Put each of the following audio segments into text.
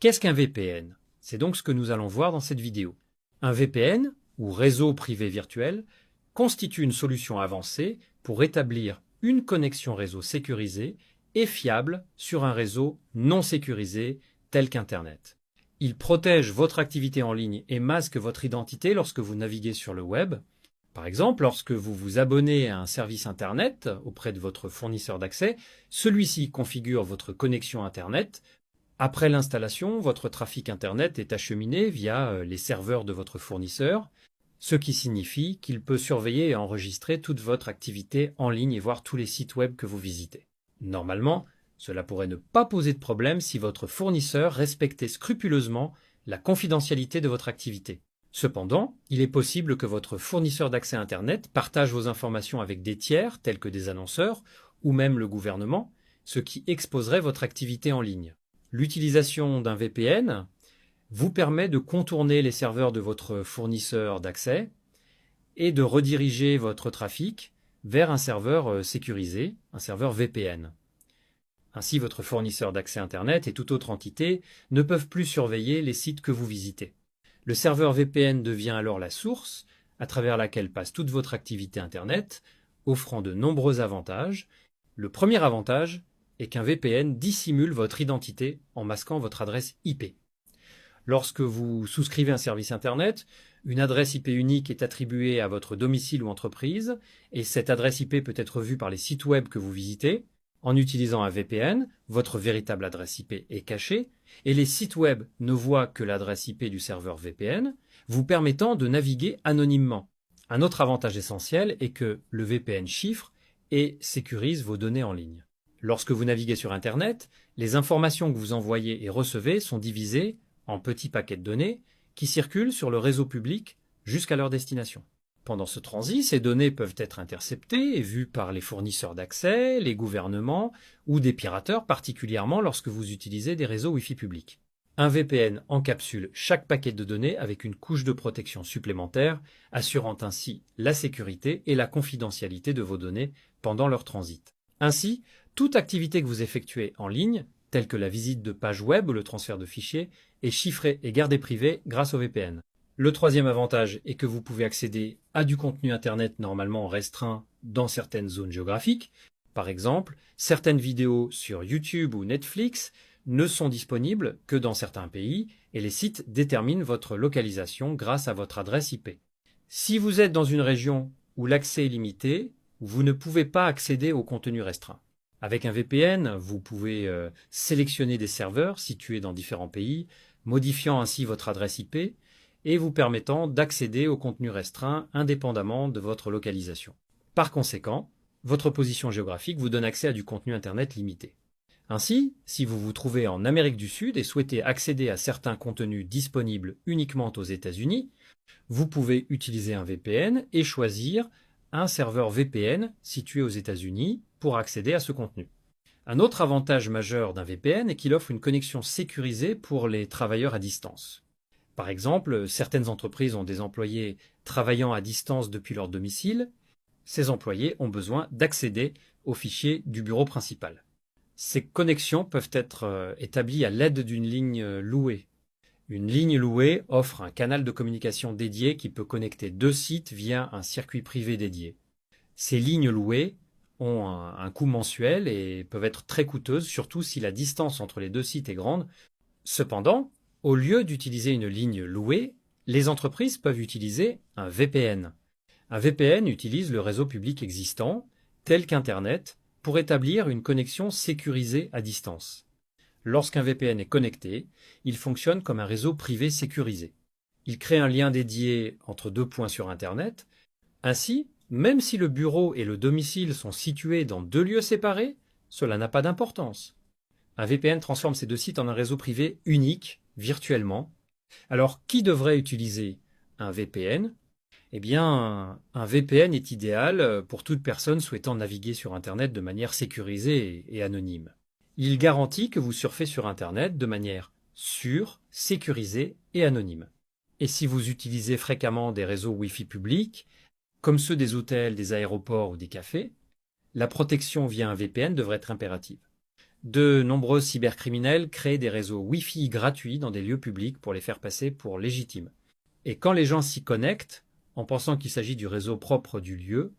Qu'est-ce qu'un VPN? C'est donc ce que nous allons voir dans cette vidéo. Un VPN, ou réseau privé virtuel, constitue une solution avancée pour établir une connexion réseau sécurisée et fiable sur un réseau non sécurisé tel qu'Internet. Il protège votre activité en ligne et masque votre identité lorsque vous naviguez sur le web. Par exemple, lorsque vous vous abonnez à un service Internet auprès de votre fournisseur d'accès, celui-ci configure votre connexion Internet. Après l'installation, votre trafic Internet est acheminé via les serveurs de votre fournisseur, ce qui signifie qu'il peut surveiller et enregistrer toute votre activité en ligne et voir tous les sites web que vous visitez. Normalement, cela pourrait ne pas poser de problème si votre fournisseur respectait scrupuleusement la confidentialité de votre activité. Cependant, il est possible que votre fournisseur d'accès Internet partage vos informations avec des tiers, tels que des annonceurs, ou même le gouvernement, ce qui exposerait votre activité en ligne. L'utilisation d'un VPN vous permet de contourner les serveurs de votre fournisseur d'accès et de rediriger votre trafic vers un serveur sécurisé, un serveur VPN. Ainsi, votre fournisseur d'accès Internet et toute autre entité ne peuvent plus surveiller les sites que vous visitez. Le serveur VPN devient alors la source à travers laquelle passe toute votre activité Internet, offrant de nombreux avantages. Le premier avantage est qu'un VPN dissimule votre identité en masquant votre adresse IP. Lorsque vous souscrivez un service Internet, une adresse IP unique est attribuée à votre domicile ou entreprise, et cette adresse IP peut être vue par les sites web que vous visitez. En utilisant un VPN, votre véritable adresse IP est cachée, et les sites web ne voient que l'adresse IP du serveur VPN, vous permettant de naviguer anonymement. Un autre avantage essentiel est que le VPN chiffre et sécurise vos données en ligne. Lorsque vous naviguez sur Internet, les informations que vous envoyez et recevez sont divisées en petits paquets de données qui circulent sur le réseau public jusqu'à leur destination. Pendant ce transit, ces données peuvent être interceptées et vues par les fournisseurs d'accès, les gouvernements ou des pirateurs, particulièrement lorsque vous utilisez des réseaux Wi-Fi publics. Un VPN encapsule chaque paquet de données avec une couche de protection supplémentaire, assurant ainsi la sécurité et la confidentialité de vos données pendant leur transit. Ainsi, toute activité que vous effectuez en ligne, telle que la visite de pages web ou le transfert de fichiers, est chiffrée et gardée privée grâce au VPN. Le troisième avantage est que vous pouvez accéder à du contenu Internet normalement restreint dans certaines zones géographiques. Par exemple, certaines vidéos sur YouTube ou Netflix ne sont disponibles que dans certains pays et les sites déterminent votre localisation grâce à votre adresse IP. Si vous êtes dans une région où l'accès est limité, vous ne pouvez pas accéder au contenu restreint. Avec un VPN, vous pouvez sélectionner des serveurs situés dans différents pays, modifiant ainsi votre adresse IP et vous permettant d'accéder au contenu restreint indépendamment de votre localisation. Par conséquent, votre position géographique vous donne accès à du contenu Internet limité. Ainsi, si vous vous trouvez en Amérique du Sud et souhaitez accéder à certains contenus disponibles uniquement aux États-Unis, vous pouvez utiliser un VPN et choisir un serveur VPN situé aux États-Unis pour accéder à ce contenu. Un autre avantage majeur d'un VPN est qu'il offre une connexion sécurisée pour les travailleurs à distance. Par exemple, certaines entreprises ont des employés travaillant à distance depuis leur domicile. Ces employés ont besoin d'accéder aux fichiers du bureau principal. Ces connexions peuvent être établies à l'aide d'une ligne louée. Une ligne louée offre un canal de communication dédié qui peut connecter deux sites via un circuit privé dédié. Ces lignes louées ont un coût mensuel et peuvent être très coûteuses, surtout si la distance entre les deux sites est grande. Cependant, au lieu d'utiliser une ligne louée, les entreprises peuvent utiliser un VPN. Un VPN utilise le réseau public existant, tel qu'Internet, pour établir une connexion sécurisée à distance. Lorsqu'un VPN est connecté, il fonctionne comme un réseau privé sécurisé. Il crée un lien dédié entre deux points sur Internet. Ainsi, même si le bureau et le domicile sont situés dans deux lieux séparés, cela n'a pas d'importance. Un VPN transforme ces deux sites en un réseau privé unique, virtuellement. Alors, qui devrait utiliser un VPN ? Eh bien, un VPN est idéal pour toute personne souhaitant naviguer sur Internet de manière sécurisée et anonyme. Il garantit que vous surfez sur Internet de manière sûre, sécurisée et anonyme. Et si vous utilisez fréquemment des réseaux Wi-Fi publics, comme ceux des hôtels, des aéroports ou des cafés, la protection via un VPN devrait être impérative. De nombreux cybercriminels créent des réseaux Wi-Fi gratuits dans des lieux publics pour les faire passer pour légitimes. Et quand les gens s'y connectent, en pensant qu'il s'agit du réseau propre du lieu,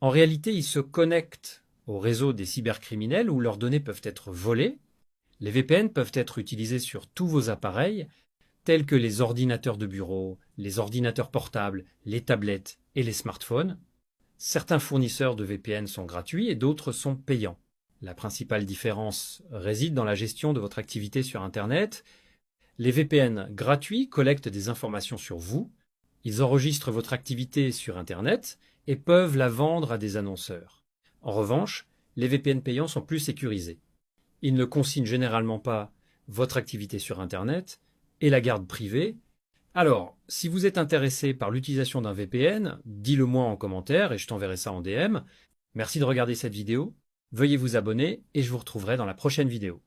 en réalité ils se connectent au réseau des cybercriminels où leurs données peuvent être volées. Les VPN peuvent être utilisés sur tous vos appareils, tels que les ordinateurs de bureau, les ordinateurs portables, les tablettes et les smartphones. Certains fournisseurs de VPN sont gratuits et d'autres sont payants. La principale différence réside dans la gestion de votre activité sur Internet. Les VPN gratuits collectent des informations sur vous, ils enregistrent votre activité sur Internet et peuvent la vendre à des annonceurs. En revanche, les VPN payants sont plus sécurisés. Ils ne consignent généralement pas votre activité sur Internet et la gardent privée. Alors, si vous êtes intéressé par l'utilisation d'un VPN, dis-le moi en commentaire et je t'enverrai ça en DM. Merci de regarder cette vidéo. Veuillez vous abonner et je vous retrouverai dans la prochaine vidéo.